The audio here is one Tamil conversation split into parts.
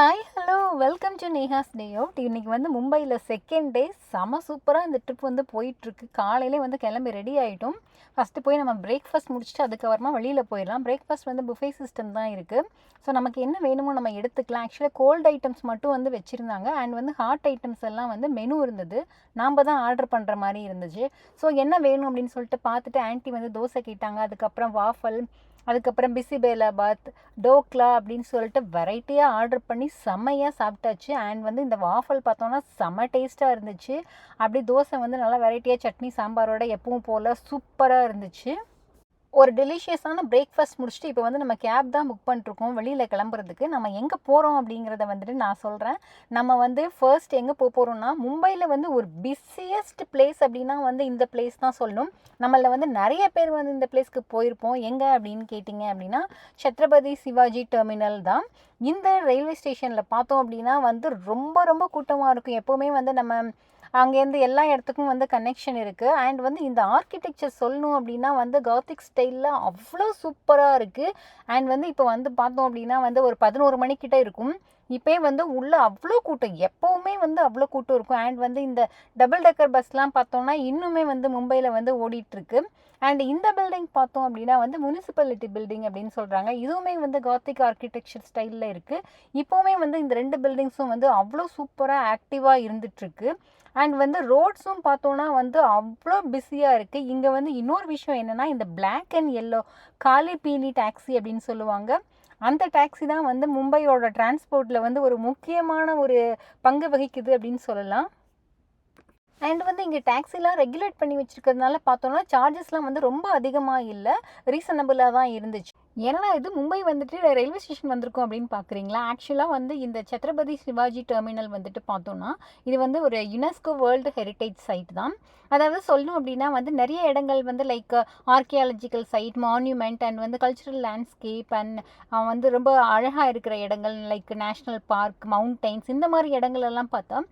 Hi hello welcome to Neha's day out. இன்றைக்கி வந்து மும்பையில் செகண்ட் டே செம சூப்பராக இந்த ட்ரிப் வந்து போயிட்டுருக்கு. காலையிலே வந்து கிளம்பி ரெடி ஆகிட்டோம். ஃபஸ்ட்டு போய் நம்ம பிரேக்ஃபாஸ்ட் முடிச்சுட்டு அதுக்கப்புறமா வெளியில் போயிடலாம். பிரேக்ஃபாஸ்ட் வந்து புஃபே சிஸ்டம் தான் இருக்குது. ஸோ நமக்கு என்ன வேணுமோ நம்ம எடுத்துக்கலாம். ஆக்சுவலாக கோல்டு ஐட்டம்ஸ் மட்டும் வந்து வச்சுருந்தாங்க. அண்ட் வந்து ஹாட் ஐட்டம்ஸ் எல்லாம் வந்து மெனு இருந்தது. நாம் தான் ஆர்டர் பண்ணுற மாதிரி இருந்துச்சு. ஸோ என்ன வேணும் அப்படின்னு சொல்லிட்டு பார்த்துட்டு ஆன்ட்டி வந்து தோசை கேட்டாங்க. அதுக்கப்புறம் வாஃபல், அதுக்கப்புறம் பிசிபேலாபாத், டோக்லா அப்படின்னு சொல்லிட்டு வெரைட்டியாக ஆர்டர் பண்ணி செம்மையாக சாப்பிட்டாச்சு. அண்ட் வந்து இந்த வாஃபல் பார்த்தோன்னா செம்ம டேஸ்ட்டாக இருந்துச்சு. அப்படி தோசை வந்து நல்லா வெரைட்டியாக சட்னி சாம்பாரோட எப்பவும் போல் சூப்பராக இருந்துச்சு. ஒரு டெலிஷியஸான பிரேக்ஃபாஸ்ட் முடிச்சுட்டு இப்போ வந்து நம்ம கேப் தான் புக் பண்ணிட்டுருக்கோம் வெளியில் கிளம்புறதுக்கு. நம்ம எங்கே போகிறோம் அப்படிங்கிறத வந்துட்டு நான் சொல்கிறேன். நம்ம வந்து ஃபர்ஸ்ட் எங்கே போகிறோம்னா, மும்பையில் வந்து ஒரு பிஸியஸ்ட் பிளேஸ் அப்படின்னா வந்து இந்த பிளேஸ் தான் சொல்லணும். நம்மள வந்து நிறைய பேர் வந்து இந்த பிளேஸ்க்கு போயிருப்போம். எங்கே அப்படின்னு கேட்டிங்க அப்படின்னா, சத்ரபதி சிவாஜி டெர்மினல் தான். இந்த ரயில்வே ஸ்டேஷனில் பார்த்தோம் அப்படின்னா வந்து ரொம்ப ரொம்ப கூட்டமாக இருக்கும். எப்போவுமே வந்து நம்ம அங்கேருந்து எல்லா இடத்துக்கும் வந்து கனெக்ஷன் இருக்குது. அண்ட் வந்து இந்த ஆர்கிடெக்சர் சொல்லணும் அப்படின்னா வந்து காத்திக் ஸ்டைலில் அவ்வளோ சூப்பராக இருக்குது. அண்ட் வந்து இப்போ வந்து பார்த்தோம் அப்படின்னா வந்து ஒரு 11 மணிக்கிட்ட இருக்கும். இப்போயே வந்து உள்ளே அவ்வளோ கூட்டம், எப்போவுமே வந்து அவ்வளோ கூட்டம் இருக்கும். அண்ட் வந்து இந்த டபுள் டெக்கர் பஸ்லாம் பார்த்தோன்னா இன்னுமே வந்து மும்பையில் வந்து ஓடிட்டுருக்கு. அண்ட் இந்த பில்டிங் பார்த்தோம் அப்படின்னா வந்து முனிசிபாலிட்டி பில்டிங் அப்படின்னு சொல்கிறாங்க. இதுவுமே வந்து காத்திக் ஆர்கிடெக்சர் ஸ்டைலில் இருக்குது. இப்போவுமே வந்து இந்த 2 பில்டிங்ஸும் வந்து அவ்வளோ சூப்பராக ஆக்டிவாக இருந்துகிட்ருக்கு. அண்ட் வந்து ரோட்ஸும் பார்த்தோன்னா வந்து அவ்வளோ பிஸியாக இருக்குது. இங்கே வந்து இன்னொரு விஷயம் என்னென்னா, இந்த பிளாக் அண்ட் எல்லோ காலி பீலி டாக்ஸி அப்படின்னு சொல்லுவாங்க. அந்த டாக்ஸி தான் வந்து மும்பையோட டிரான்ஸ்போர்ட்டில் வந்து ஒரு முக்கியமான ஒரு பங்கு வகிக்குது அப்படின்னு சொல்லலாம். அண்ட் வந்து இங்கே டாக்ஸிலாம் ரெகுலேட் பண்ணி வச்சுருக்கிறதுனால பார்த்தோன்னா சார்ஜஸ்லாம் வந்து ரொம்ப அதிகமாக இல்லை, ரீசனபிளாக தான் இருந்துச்சு. ஏன்னா இது மும்பை வந்துட்டு ரயில்வே ஸ்டேஷன் வந்திருக்கோம் அப்படின்னு பார்க்குறீங்களா? ஆக்சுவலாக வந்து இந்த சத்ரபதி சிவாஜி டெர்மினல் வந்துட்டு பார்த்தோன்னா, இது வந்து ஒரு யுனெஸ்கோ வேர்ல்டு ஹெரிட்டேஜ் சைட் தான். அதாவது சொல்லணும் அப்படின்னா வந்து நிறைய இடங்கள் வந்து like archaeological side, monument and வந்து கல்ச்சுரல் லேண்ட்ஸ்கேப் அண்ட் வந்து ரொம்ப அழகாக இருக்கிற இடங்கள் லைக் நேஷ்னல் பார்க், மவுண்டெயின்ஸ், இந்த மாதிரி இடங்கள் எல்லாம் பார்த்தா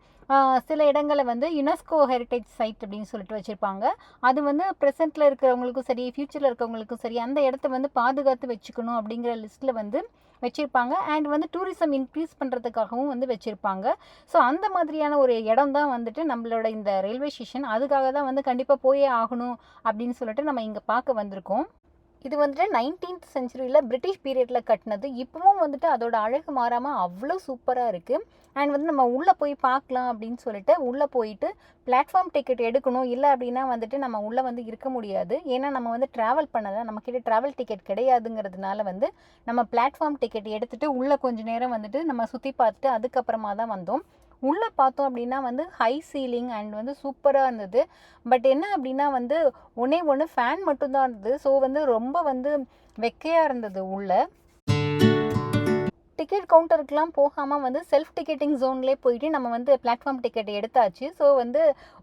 சில இடங்களை வந்து யுனெஸ்கோ ஹெரிட்டேஜ் சைட் அப்படின்னு சொல்லிட்டு வச்சுருப்பாங்க. அது வந்து ப்ரெசென்ட்டில் இருக்கிறவங்களுக்கும் சரி, ஃப்யூச்சரில் இருக்கிறவங்களுக்கும் சரி, அந்த இடத்த வந்து பாதுகாத்து வச்சுக்கணும் அப்படிங்கிற லிஸ்ட்டில் வந்து வச்சுருப்பாங்க. அண்ட் வந்து டூரிசம் இன்க்ரீஸ் பண்ணுறதுக்காகவும் வந்து வச்சுருப்பாங்க. ஸோ அந்த மாதிரியான ஒரு இடம் தான் வந்துட்டு நம்மளோட இந்த ரயில்வே ஸ்டேஷன். அதுக்காக தான் வந்து கண்டிப்பாக போயே ஆகணும் அப்படின்னு சொல்லிட்டு நம்ம இங்கே பார்க்க வந்திருக்கோம். இது வந்துட்டு 19th செஞ்சுரியில் பிரிட்டிஷ் பீரியடில் கட்டினது. இப்போவும் வந்துட்டு அதோட அழகு மாறாமல் அவ்வளோ சூப்பராக இருக்குது. அண்ட் வந்து நம்ம உள்ளே போய் பார்க்கலாம் அப்படின்னு சொல்லிட்டு உள்ளே போயிட்டு பிளாட்ஃபார்ம் டிக்கெட் எடுக்கணும். இல்லை அப்படின்னா வந்துட்டு நம்ம உள்ளே வந்து இருக்க முடியாது. ஏன்னா நம்ம வந்து ட்ராவல் பண்ணலை, நம்மக்கிட்ட ட்ராவல் டிக்கெட் கிடையாதுங்கிறதுனால வந்து நம்ம பிளாட்ஃபார்ம் டிக்கெட் எடுத்துகிட்டு உள்ளே கொஞ்சம் நேரம் வந்துட்டு நம்ம சுற்றி பார்த்துட்டு அதுக்கப்புறமா தான் வந்தோம். உள்ளே பார்த்தோம் அப்படின்னா வந்து ஹை சீலிங் அண்ட் வந்து சூப்பராக இருந்தது. பட் என்ன அப்படின்னா வந்து ஒன்று ஃபேன் மட்டும்தான் இருந்தது. ஸோ வந்து ரொம்ப வந்து வெக்கையாக இருந்தது உள்ளே. டிக்கெட் கவுண்டருக்கெலாம் போகாமல் வந்து செல்ஃப் டிக்கெட்டிங் ஜோன்லேயே போயிட்டு நம்ம வந்து பிளாட்ஃபார்ம் டிக்கெட் எடுத்தாச்சு. ஸோ வந்து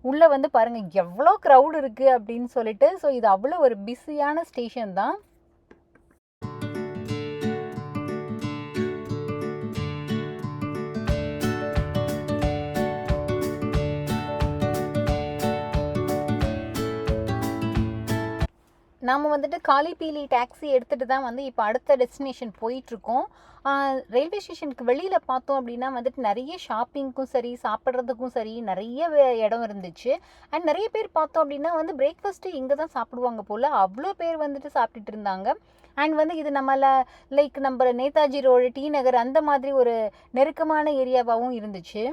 உள்ளே வந்து பாருங்கள் எவ்வளோ க்ரௌட் இருக்குது அப்படின்னு சொல்லிட்டு. ஸோ இது அவ்வளோ ஒரு பிஸியான ஸ்டேஷன் தான். நாம் வந்துட்டு காலி பீலி டாக்ஸி எடுத்துகிட்டு தான் வந்து இப்போ அடுத்த டெஸ்டினேஷன் போயிட்டுருக்கோம். ரயில்வே ஸ்டேஷனுக்கு வெளியில் பார்த்தோம் அப்படின்னா வந்துட்டு நிறைய ஷாப்பிங்க்கும் சரி, சாப்பிட்றதுக்கும் சரி நிறைய இடம் இருந்துச்சு. அண்ட் நிறைய பேர் பார்த்தோம் அப்படின்னா வந்து பிரேக்ஃபாஸ்ட்டு இங்கே தான் சாப்பிடுவாங்க போல். அவ்வளோ பேர் வந்துட்டு சாப்பிட்டுட்டு இருந்தாங்க. அண்ட் வந்து இது நம்மளை லைக் நம்ம நேதாஜி ரோடு, டி நகர் அந்த மாதிரி ஒரு நெருக்கமான ஏரியாவாகவும் இருந்துச்சு.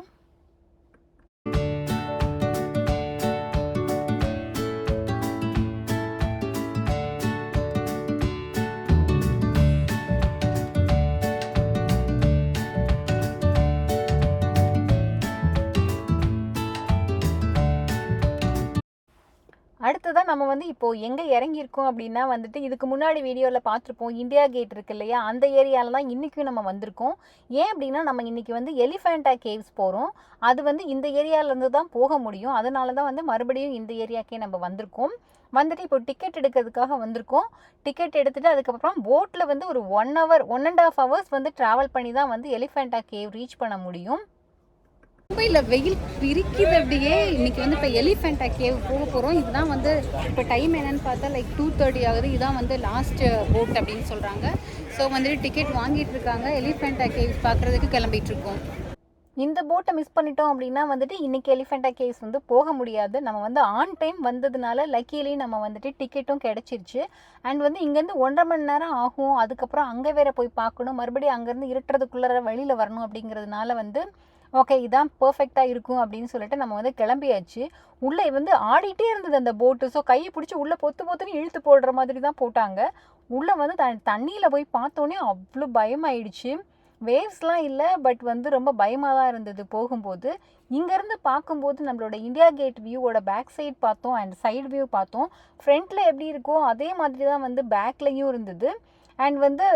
அடுத்ததான் நம்ம வந்து இப்போது எங்கே இறங்கியிருக்கோம் அப்படின்னா வந்துட்டு இதுக்கு முன்னாடி வீடியோவில் பார்த்துருப்போம், இந்தியா கேட் இருக்கு இல்லையா, அந்த ஏரியாவில் தான் இன்றைக்கும் நம்ம வந்திருக்கோம். ஏன் அப்படின்னா நம்ம இன்றைக்கி வந்து எலிஃபெண்டா கேவ்ஸ் போகிறோம். அது வந்து இந்த ஏரியாவிலேருந்து தான் போக முடியும். அதனால தான் வந்து மறுபடியும் இந்த ஏரியாக்கே நம்ம வந்திருக்கோம். வந்துட்டு இப்போ டிக்கெட் எடுக்கிறதுக்காக வந்திருக்கோம். டிக்கெட் எடுத்துகிட்டு அதுக்கப்புறம் போட்டில் வந்து ஒரு 1 hour 1.5 hours வந்து ட்ராவல் பண்ணி தான் வந்து எலிஃபெண்டா கேவ் ரீச் பண்ண முடியும். மும்பையில் வெயில் பிரிக்குது அப்படியே. இன்றைக்கி வந்து இப்போ எலிஃபெண்டா கேவ் போக போகிறோம். இதுதான் வந்து இப்போ டைம் என்னன்னு பார்த்தா லைக் 2:30 ஆகுது. இதுதான் வந்து லாஸ்ட் போட் அப்படின்னு சொல்கிறாங்க. ஸோ வந்துட்டு டிக்கெட் வாங்கிட்டு இருக்காங்க. எலிஃபெண்டா கேவ் பார்க்குறதுக்கு கிளம்பிட்டு இருக்கோம். இந்த போட்டை மிஸ் பண்ணிட்டோம் அப்படின்னா வந்துட்டு இன்றைக்கி எலிஃபெண்டா கேவ்ஸ் வந்து போக முடியாது. நம்ம வந்து ஆன் டைம் வந்ததுனால லக்கிலி நம்ம வந்துட்டு டிக்கெட்டும் கிடச்சிருச்சு. அண்ட் வந்து இங்கேருந்து 1.5 மணி நேரம் ஆகும். அதுக்கப்புறம் அங்கே வேற போய் பார்க்கணும். மறுபடியும் அங்கேருந்து இருட்டுறதுக்குள்ளே வெளியில் வரணும் அப்படிங்கிறதுனால வந்து ஓகே இதான் பர்ஃபெக்டாக இருக்கும் அப்படின்னு சொல்லிட்டு நம்ம வந்து கிளம்பியாச்சு. உள்ளே வந்து ஆடிட்டே இருந்தது அந்த போட்டு. ஸோ கையை பிடிச்சி உள்ளே பொத்துன்னு இழுத்து போடுற மாதிரி தான் போட்டாங்க. உள்ளே வந்து தண்ணியில் போய் பார்த்தோன்னே அவ்வளோ பயமாயிடுச்சு. வேவ்ஸ்லாம் இல்லை, பட் வந்து ரொம்ப பயமாக தான் இருந்தது போகும்போது. இங்கேருந்து பார்க்கும்போது நம்மளோட இந்தியா கேட் வியூவோட பேக் சைட் பார்த்தோம் அண்ட் சைடு வியூ பார்த்தோம். ஃப்ரண்ட்டில் எப்படி இருக்கோ அதே மாதிரி தான் வந்து பேக்லேயும் இருந்தது. அண்ட் வந்து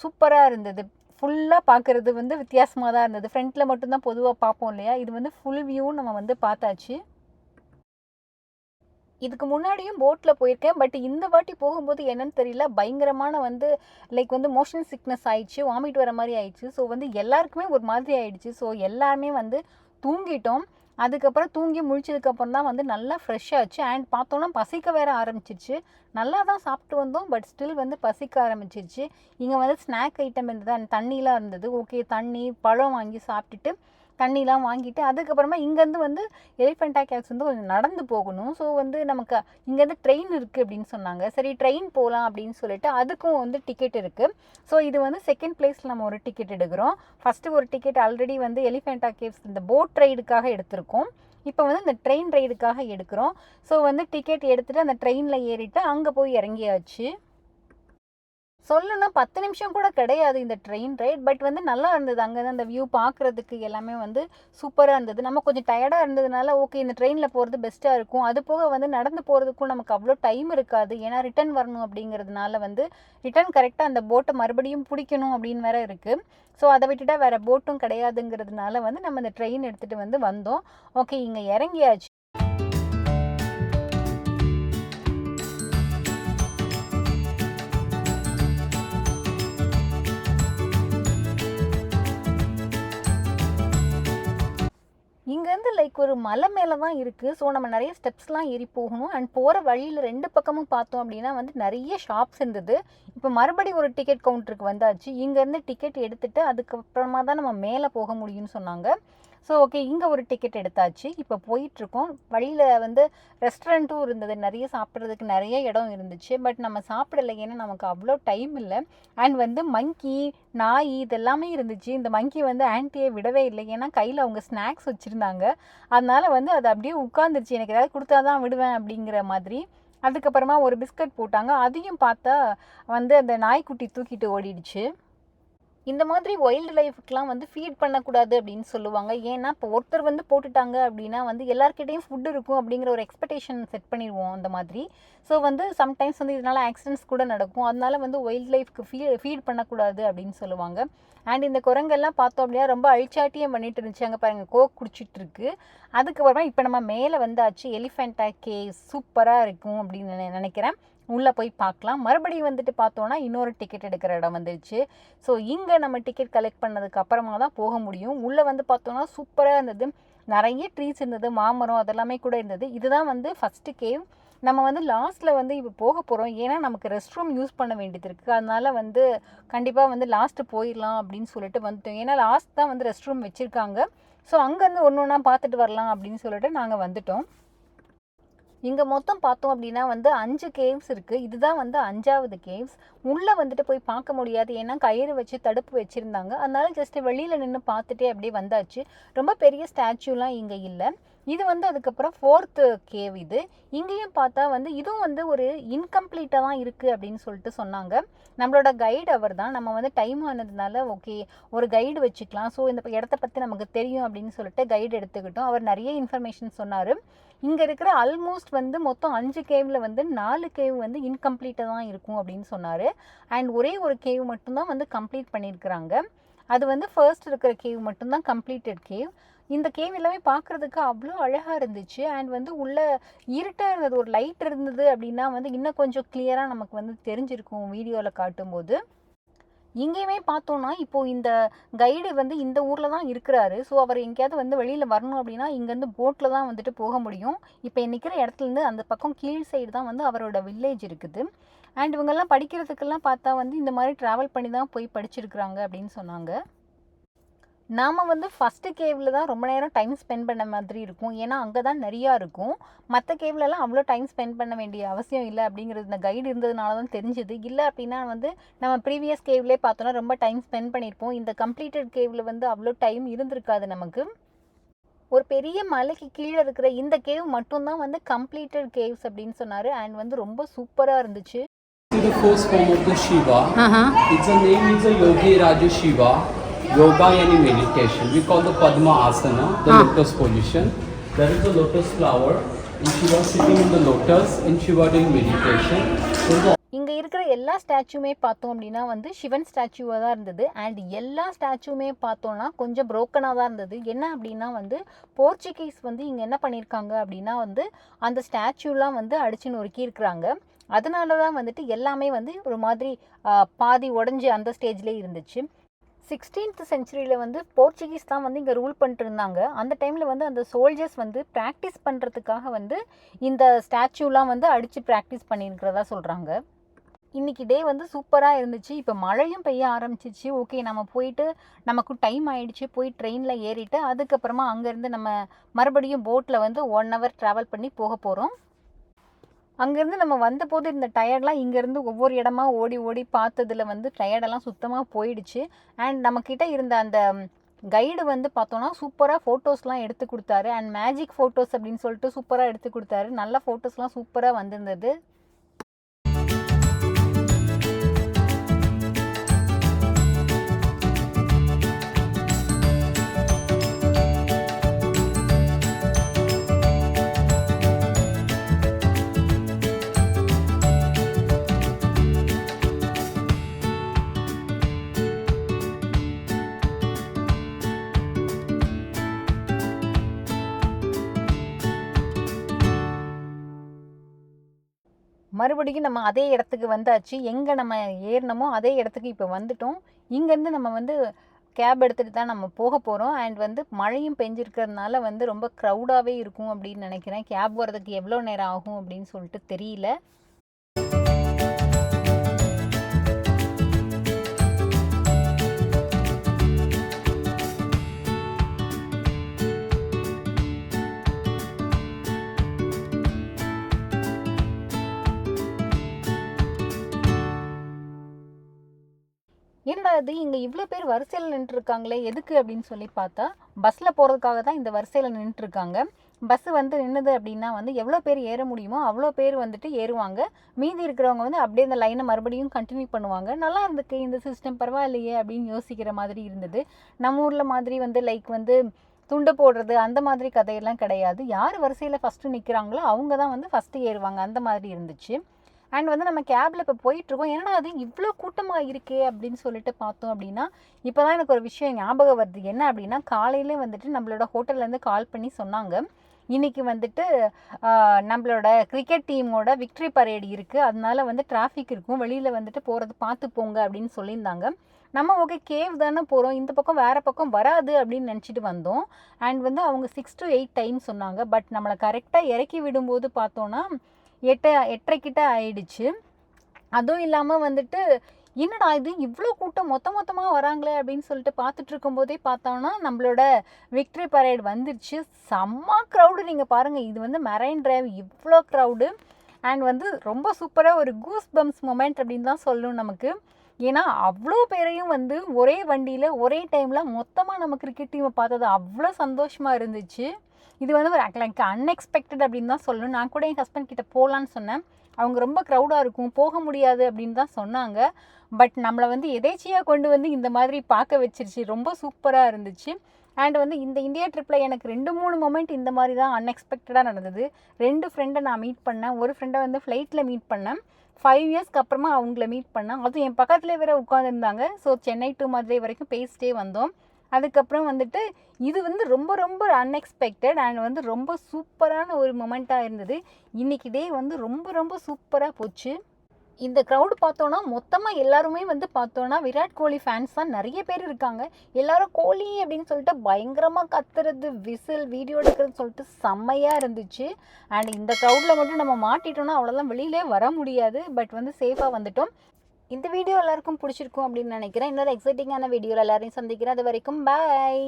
சூப்பராக இருந்தது. ஃபுல்லாக பார்க்குறது வந்து வித்தியாசமாக தான் இருந்தது. ஃப்ரண்ட்டில் மட்டும்தான் பொதுவாக பார்ப்போம் இல்லையா, இது வந்து ஃபுல் வியூவும் நம்ம வந்து பார்த்தாச்சு. இதுக்கு முன்னாடியும் போட்டில் போயிருக்கேன். பட் இந்த வாட்டி போகும்போது என்னன்னு தெரியல, பயங்கரமான வந்து லைக் வந்து மோஷன் சிக்னஸ் ஆயிடுச்சு, வாமிட் வர மாதிரி ஆயிடுச்சு. ஸோ வந்து எல்லாருக்குமே ஒரு மாதிரி ஆயிடுச்சு. ஸோ எல்லாருமே வந்து தூங்கிட்டோம். அதுக்கப்புறம் தூங்கி முழிச்சதுக்கப்புறம் தான் வந்து நல்லா ஃப்ரெஷ் ஆச்சு. அண்ட் பார்த்தோன்னா பசிக்க வேற ஆரம்பிச்சிருச்சு. நல்லா தான் சாப்பிட்டு வந்தோம், பட் ஸ்டில் வந்து பசிக்க ஆரம்பிச்சிருச்சு. இங்கே வந்து ஸ்நாக் ஐட்டம் இருந்தது அண்ட் தண்ணிலாம் இருந்தது. ஓகே தண்ணி பழம் வாங்கி சாப்பிட்டுட்டு தண்ணிலாம் வாங்கிட்டு அதுக்கப்புறமா இங்கேருந்து வந்து எலிஃபெண்டா கேவ்ஸ் வந்து கொஞ்சம் நடந்து போகணும். ஸோ வந்து நமக்கு இங்கேருந்து ட்ரெயின் இருக்குது அப்படின்னு சொன்னாங்க. சரி ட்ரெயின் போகலாம் அப்படின்னு சொல்லிட்டு அதுக்கும் வந்து டிக்கெட் இருக்குது. ஸோ இது வந்து செகண்ட் பிளேஸில் நம்ம ஒரு டிக்கெட் எடுக்கிறோம். ஃபஸ்ட்டு ஒரு டிக்கெட் ஆல்ரெடி வந்து எலிஃபெண்டா கேவ்ஸ் இந்த போட் ரைடுக்காக எடுத்திருக்கோம். இப்போ வந்து இந்த ட்ரெயின் ரைடுக்காக எடுக்கிறோம். ஸோ வந்து டிக்கெட் எடுத்துகிட்டு அந்த ட்ரெயினில் ஏறிட்டு அங்கே போய் இறங்கியாச்சு. சொல்லணும்னா 10 நிமிஷம் கூட கிடையாது இந்த ட்ரெயின் ரைட். பட் வந்து நல்லா இருந்தது. அங்கேருந்து அந்த வியூ பார்க்குறதுக்கு எல்லாமே வந்து சூப்பராக இருந்தது. நம்ம கொஞ்சம் டயர்டாக இருந்ததுனால ஓகே இந்த ட்ரெயினில் போகிறது பெஸ்ட்டாக இருக்கும். அது போக வந்து நடந்து போகிறதுக்கும் நமக்கு அவ்வளோ டைம் இருக்காது. ஏன்னா ரிட்டன் வரணும் அப்படிங்கிறதுனால வந்து ரிட்டன் கரெக்டாக அந்த போட்டை மறுபடியும் பிடிக்கணும் அப்படின்னு வேற இருக்குது. ஸோ அதை விட்டுட்டா வேறு போட்டும் கிடையாதுங்கிறதுனால வந்து நம்ம இந்த ட்ரெயின் எடுத்துகிட்டு வந்து வந்தோம். ஓகே இங்கே இறங்கியாச்சு. இங்கேருந்து லைக் ஒரு மலை மேலே தான் இருக்குது. ஸோ நம்ம நிறைய ஸ்டெப்ஸ்லாம் ஏறி போகணும். அண்ட் போகிற வழியில் 2 பக்கமும் பார்த்தோம் அப்படின்னா வந்து நிறைய ஷாப்ஸ் இருந்தது. இப்போ மறுபடியும் ஒரு டிக்கெட் கவுண்டருக்கு வந்தாச்சு. இங்கேருந்து டிக்கெட் எடுத்துகிட்டு அதுக்கப்புறமா தான் நம்ம மேலே போக முடியும்னு சொன்னாங்க. ஸோ ஓகே இங்கே ஒரு டிக்கெட் எடுத்தாச்சு. இப்போ போயிட்டுருக்கோம். வழியில் வந்து ரெஸ்டாரண்ட்டும் இருந்தது. நிறைய சாப்பிட்றதுக்கு நிறைய இடம் இருந்துச்சு. பட் நம்ம சாப்பிடலை, ஏன்னா நமக்கு அவ்வளோ டைம் இல்லை. அண்ட் வந்து மங்கி நாய் இதெல்லாமே இருந்துச்சு. இந்த மங்கி வந்து ஆன்ட்டியை விடவே இல்லை, ஏன்னா கையில் அவங்க ஸ்நாக்ஸ் வச்சுருந்தாங்க. அதனால் வந்து அது அப்படியே உட்காந்துருச்சு. எனக்கு ஏதாவது கொடுத்தா தான் விடுவேன் அப்படிங்கிற மாதிரி. அதுக்கப்புறமா ஒரு பிஸ்கட் போட்டாங்க. அதையும் பார்த்தா வந்து அந்த நாய்க்குட்டி தூக்கிட்டு ஓடிடுச்சு. இந்த மாதிரி வைல்டு லைஃபுக்கெலாம் வந்து ஃபீட் பண்ணக்கூடாது அப்படின்னு சொல்லுவாங்க. ஏன்னா இப்போ ஒருத்தர் வந்து போட்டுட்டாங்க அப்படின்னா வந்து எல்லாருக்கிட்டையும் ஃபுட் இருக்கும் அப்படிங்கிற ஒரு எக்ஸ்பெக்டேஷன் செட் பண்ணிடுவோம் அந்த மாதிரி. ஸோ வந்து சம்டைம்ஸ் வந்து இதனால் ஆக்சிடென்ட்ஸ் கூட நடக்கும். அதனால வந்து வைல்டு லைஃப்க்கு ஃபீட் பண்ணக்கூடாது அப்படின்னு சொல்லுவாங்க. அண்ட் இந்த குரங்கெல்லாம் பார்த்தோம் அப்படின்னா ரொம்ப அழிச்சாட்டியம் பண்ணிட்டு இருந்துச்சு. அங்கே பாருங்கள் கோக் குடிச்சிட்டு இருக்கு. அதுக்கப்புறமா இப்போ நம்ம மேலே வந்தாச்சு. எலிஃபெண்டா கேவ்ஸ் சூப்பராக இருக்கும் அப்படின்னு நினைக்கிறேன். உள்ளே போய் பார்க்கலாம். மறுபடியும் வந்துட்டு பார்த்தோன்னா இன்னொரு டிக்கெட் எடுக்கிற இடம் வந்துருச்சு. ஸோ இங்கே நம்ம டிக்கெட் கலெக்ட் பண்ணதுக்கு அப்புறமா தான் போக முடியும். உள்ளே வந்து பார்த்தோன்னா சூப்பராக இருந்தது. நிறைய ட்ரீஸ் இருந்தது, மாமரம் அதெல்லாமே கூட இருந்தது. இதுதான் வந்து ஃபஸ்ட்டு கேவ். நம்ம வந்து லாஸ்ட்டில் வந்து இப்போ போக போகிறோம். ஏன்னா நமக்கு ரெஸ்ட் ரூம் யூஸ் பண்ண வேண்டியது இருக்குது. அதனால் வந்து கண்டிப்பாக வந்து லாஸ்ட்டு போயிடலாம் அப்படின்னு சொல்லிட்டு வந்துட்டோம். ஏன்னா லாஸ்ட் தான் வந்து ரெஸ்ட் ரூம் வச்சுருக்காங்க. ஸோ அங்கேருந்து ஒன்று ஒன்றா பார்த்துட்டு வரலாம் அப்படின்னு சொல்லிட்டு நாங்கள் வந்துட்டோம். இங்கே மொத்தம் பார்த்தோம் அப்படின்னா வந்து 5 கேவ்ஸ் இருக்குது. இதுதான் வந்து 5வது கேவ்ஸ். உள்ளே வந்துட்டு போய் பார்க்க முடியாது, ஏன்னா கயிறு வச்சு தடுப்பு வச்சுருந்தாங்க. அதனால ஜஸ்ட்டு வெளியில் நின்று பார்த்துட்டே அப்படியே வந்தாச்சு. ரொம்ப பெரிய ஸ்டாச்சுலாம் இங்கே இல்லை. இது வந்து அதுக்கப்புறம் 4th கேவ் இது. இங்கேயும் பார்த்தா வந்து இதுவும் வந்து ஒரு இன்கம்ப்ளீட்டாக தான் இருக்குது அப்படின்னு சொல்லிட்டு சொன்னாங்க. நம்மளோட கைடு அவர் தான். நம்ம வந்து டைம் ஆனதுனால ஓகே ஒரு கைடு வச்சுக்கலாம். ஸோ இந்த இடத்த பற்றி நமக்கு தெரியும் அப்படின்னு சொல்லிட்டு கைடு எடுத்துக்கிட்டோம். அவர் நிறைய இன்ஃபர்மேஷன் சொன்னார். இங்கே இருக்கிற ஆல்மோஸ்ட் வந்து மொத்தம் 5 கேவில் வந்து 4 கேவ் வந்து இன்கம்ப்ளீட்டாக தான் இருக்கும் அப்படின்னு சொன்னார். அண்ட் ஒரே ஒரு கேவ் மட்டும்தான் வந்து கம்ப்ளீட் பண்ணியிருக்கிறாங்க. அது வந்து ஃபர்ஸ்ட் இருக்கிற கேவ் மட்டும்தான் கம்ப்ளீட்டட் கேவ். இந்த கேவ் எல்லாமே பார்க்குறதுக்கு அவ்வளோ அழகாக இருந்துச்சு. அண்ட் வந்து உள்ளே இருட்டாக இருந்தது. ஒரு லைட் இருந்தது அப்படின்னா வந்து இன்னும் கொஞ்சம் கிளியராக நமக்கு வந்து தெரிஞ்சிருக்கும் வீடியோவில் காட்டும்போது. இங்கேயுமே பார்த்தோன்னா இப்போது இந்த கைடு வந்து இந்த ஊரில் தான் இருக்கிறாரு. ஸோ அவர் எங்கேயாவது வந்து வெளியில் வரணும் அப்படின்னா இங்கேருந்து போட்டில் தான் வந்துட்டு போக முடியும். இப்போ நிற்கிற இடத்துலேருந்து அந்த பக்கம் கீழ் சைடு தான் வந்து அவரோட வில்லேஜ் இருக்குது. அண்ட் இவங்கெல்லாம் படிக்கிறதுக்கெல்லாம் பார்த்தா வந்து இந்த மாதிரி ட்ராவல் பண்ணி தான் போய் படிச்சிருக்கிறாங்க அப்படின்னு சொன்னாங்க. நாம் வந்து ஃபஸ்ட்டு கேவில் தான் ரொம்ப நேரம் டைம் ஸ்பெண்ட் பண்ண மாதிரி இருக்கும். ஏன்னா அங்கே தான் நிறையா இருக்கும். மற்ற கேவ்லலாம் அவ்வளோ டைம் ஸ்பெண்ட் பண்ண வேண்டிய அவசியம் இல்லை அப்படிங்கிறது இந்த கைடு இருந்ததுனால தான் தெரிஞ்சுது. இல்லை அப்படின்னா வந்து நம்ம ப்ரீவியஸ் கேவ்லேயே பார்த்தோன்னா ரொம்ப டைம் ஸ்பெண்ட் பண்ணியிருப்போம். இந்த கம்ப்ளீட்டட் கேவில் வந்து அவ்வளோ டைம் இருந்திருக்காது நமக்கு. ஒரு பெரிய மலைக்கு கீழே இருக்கிற இந்த கேவ் மட்டும்தான் வந்து கம்ப்ளீட்டட் கேவ்ஸ் அப்படின்னு சொன்னார். அண்ட் வந்து ரொம்ப சூப்பராக இருந்துச்சு. The first form of the Shiva. Its name is a Yogi Raja Shiva. Yoga yani meditation. We call the Padma Asana, the lotus position. There is a lotus flower, and Shiva sitting in the lotus, and Shiva doing meditation. இங்கே இருக்கிற எல்லா ஸ்டாச்சுமே பார்த்தோம் அப்படின்னா வந்து சிவன் ஸ்டாச்சுவாக தான் இருந்தது. அண்ட் எல்லா ஸ்டாச்சுமே பார்த்தோன்னா கொஞ்சம் புரோக்கனாக தான் இருந்தது. என்ன அப்படின்னா வந்து போர்ச்சுகீஸ் வந்து இங்கே என்ன பண்ணியிருக்காங்க அப்படின்னா வந்து அந்த ஸ்டாச்சுலாம் வந்து அடிச்சு நொறுக்கி இருக்கிறாங்க. அதனால தான் வந்துட்டு எல்லாமே வந்து ஒரு மாதிரி பாதி உடஞ்சி அந்த ஸ்டேஜ்லேயே இருந்துச்சு. 16th செஞ்சுரியில் வந்து போர்ச்சுகீஸ் தான் வந்து இங்கே ரூல் பண்ணிட்டு இருந்தாங்க. அந்த டைமில் வந்து அந்த சோல்ஜர்ஸ் வந்து ப்ராக்டிஸ் பண்ணுறதுக்காக வந்து இந்த ஸ்டாச்சுலாம் வந்து அடித்து ப்ராக்டிஸ் பண்ணியிருக்கிறதா சொல்கிறாங்க. இன்றைக்கி டே வந்து சூப்பராக இருந்துச்சு. இப்போ மழையும் பெய்ய ஆரம்பிச்சிச்சு. ஓகே, நம்ம போயிட்டு நமக்கு டைம் ஆகிடுச்சு, போய் ட்ரெயினில் ஏறிட்டு அதுக்கப்புறமா அங்கேருந்து நம்ம மறுபடியும் போட்டில் வந்து 1 hour ட்ராவல் பண்ணி போக போகிறோம். அங்கேருந்து நம்ம வந்தபோது இந்த டயர்டெலாம் இங்கேருந்து ஒவ்வொரு இடமா ஓடி ஓடி பார்த்ததில் வந்து டயர்டெல்லாம் சுத்தமாக போயிடுச்சு. அண்ட் நம்மக்கிட்ட இருந்த அந்த கைடு வந்து பார்த்தோன்னா சூப்பராக ஃபோட்டோஸ்லாம் எடுத்து கொடுத்தாரு. அண்ட் மேஜிக் ஃபோட்டோஸ் அப்படின்னு சொல்லிட்டு சூப்பராக எடுத்து கொடுத்தாரு. நல்ல ஃபோட்டோஸ்லாம் சூப்பராக வந்திருந்தது. மறுபடியும் நம்ம அதே இடத்துக்கு வந்தாச்சு. எங்கே நம்ம ஏறினமோ அதே இடத்துக்கு இப்போ வந்துட்டோம். இங்கேருந்து நம்ம வந்து கேப் எடுத்துகிட்டு தான் நம்ம போக போகிறோம். அண்ட் வந்து மழையும் பெஞ்சிருக்கிறதுனால வந்து ரொம்ப க்ரௌடாகவே இருக்கும் அப்படின்னு நினைக்கிறேன். கேப் வரதுக்கு எவ்வளோ நேரம் ஆகும் அப்படின்னு சொல்லிட்டு தெரியல. என்னடா இது இங்கே இவ்வளோ பேர் வரிசையில் நின்றுருக்காங்களே எதுக்கு அப்படின்னு சொல்லி பார்த்தா பஸ்ஸில் போகிறதுக்காக தான் இந்த வரிசையில் நின்றுருக்காங்க. பஸ்ஸு வந்து நின்றுது அப்படின்னா வந்து எவ்வளோ பேர் ஏற முடியுமோ அவ்வளோ பேர் வந்துட்டு ஏறுவாங்க. மீதி இருக்கிறவங்க வந்து அப்படியே இந்த லைனை மறுபடியும் கண்டினியூ பண்ணுவாங்க. நல்லா இருந்துக்கு இந்த சிஸ்டம், பரவாயில்லையே அப்படின்னு யோசிக்கிற மாதிரி இருந்தது. நம்ம ஊரில் மாதிரி வந்து லைக் வந்து துண்டு போடுறது அந்த மாதிரி கதையெல்லாம் கிடையாது. யார் வரிசையில் ஃபஸ்ட்டு நிற்கிறாங்களோ அவங்க தான் வந்து ஃபஸ்ட்டு ஏறுவாங்க. அந்த மாதிரி இருந்துச்சு. அண்ட் வந்து நம்ம கேபில் இப்போ போயிட்டுருக்கோம். ஏன்னா அது இவ்வளோ கூட்டமாக இருக்கே அப்படின்னு சொல்லிட்டு பார்த்தோம் அப்படின்னா இப்போ தான் எனக்கு ஒரு விஷயம் ஞாபகம் வருது. என்ன அப்படின்னா காலையிலே வந்துட்டு நம்மளோட ஹோட்டல்லேருந்து கால் பண்ணி சொன்னாங்க, இன்றைக்கி வந்துட்டு நம்மளோட கிரிக்கெட் டீமோட விக்ட்ரி பரேடு இருக்குது, அதனால வந்து டிராஃபிக் இருக்கும், வெளியில் வந்துட்டு போகிறது பார்த்து போங்க அப்படின்னு சொல்லியிருந்தாங்க. நம்ம ஓகே கேவ் தானே போகிறோம், இந்த பக்கம் வேறு பக்கம் வராது அப்படின்னு நினச்சிட்டு வந்தோம். அண்ட் வந்து அவங்க 6 to 8 டைம் சொன்னாங்க. பட் நம்மளை கரெக்டாக இறக்கி விடும்போது பார்த்தோன்னா 8:30 கிட்ட ஆயிடுச்சு. அதுவும் இல்லாமல் வந்துட்டு என்னடா இது இவ்வளோ கூட்டம் மொத்தமாக வராங்களே அப்படின்னு சொல்லிட்டு பார்த்துட்டு இருக்கும்போதே பார்த்தோன்னா நம்மளோட விக்ட்ரி பரேட் வந்துருச்சு. செம்ம க்ரௌடு. நீங்கள் பாருங்கள், இது வந்து மெரைன் டிரைவ் இவ்வளோ க்ரௌடு. அண்ட் வந்து ரொம்ப சூப்பராக ஒரு கூஸ் பம்ப்ஸ் மொமெண்ட் அப்படின்னு தான் சொல்லணும் நமக்கு. ஏன்னா அவ்வளோ பேரையும் வந்து ஒரே வண்டியில் ஒரே டைமில் மொத்தமாக நம்ம கிரிக்கெட் டீமை பார்த்தது அவ்வளோ சந்தோஷமாக இருந்துச்சு. இது வந்து ஒரு லைக் அன்எக்ஸ்பெக்டட் அப்படின்னு தான் சொல்லணும். நான் கூட என் ஹஸ்பண்ட் கிட்ட போகலான்னு சொன்னேன். அவங்க ரொம்ப க்ரௌடாக இருக்கும், போக முடியாது அப்படின்னு தான் சொன்னாங்க. பட் நம்மளை வந்து எதேச்சியாக கொண்டு வந்து இந்த மாதிரி பார்க்க வச்சிருச்சு. ரொம்ப சூப்பராக இருந்துச்சு. அண்ட் வந்து இந்த இந்தியா ட்ரிப்பில் எனக்கு 2-3 மொமெண்ட் இந்த மாதிரி தான் அன்எக்ஸ்பெக்டடாக நடந்தது. 2 ஃப்ரெண்டை நான் மீட் பண்ணேன். ஒரு ஃப்ரெண்டை வந்து ஃப்ளைட்டில் மீட் பண்ணேன். 5 இயர்ஸ்க்கு அப்புறமா அவங்கள மீட் பண்ணேன். அதுவும் என் பக்கத்தில் வேறு உட்காந்துருந்தாங்க. ஸோ சென்னை டு மதுரை வரைக்கும் பேசிட்டே வந்தோம். அதுக்கப்புறம் வந்துட்டு இது வந்து ரொம்ப ரொம்ப அன்எக்ஸ்பெக்டட் அண்ட் வந்து ரொம்ப சூப்பரான ஒரு மொமெண்ட்டாக இருந்தது. இன்றைக்கி டே வந்து ரொம்ப ரொம்ப சூப்பராக போச்சு. இந்த க்ரௌட் பார்த்தோன்னா மொத்தமாக எல்லாருமே வந்து பார்த்தோன்னா விராட் கோலி ஃபேன்ஸ் தான் நிறைய பேர் இருக்காங்க. எல்லாரும் கோலி அப்படின்னு சொல்லிட்டு பயங்கரமாக கத்துறது, விசில், வீடியோ எடுக்கிறதுன்னு சொல்லிட்டு செம்மையாக இருந்துச்சு. அண்ட் இந்த க்ரௌடில் மட்டும் நம்ம மாட்டிட்டோன்னா அவ்வளோதான், வெளியிலே வர முடியாது. பட் வந்து சேஃபாக வந்துட்டோம். இந்த வீடியோ எல்லாருக்கும் பிடிச்சிருக்கும் அப்படின்னு நினைக்கிறேன். இன்னொரு எக்ஸைட்டிங்கான வீடியோவில் எல்லாரையும் சந்திக்கிறேன். அது வரைக்கும் பாய்.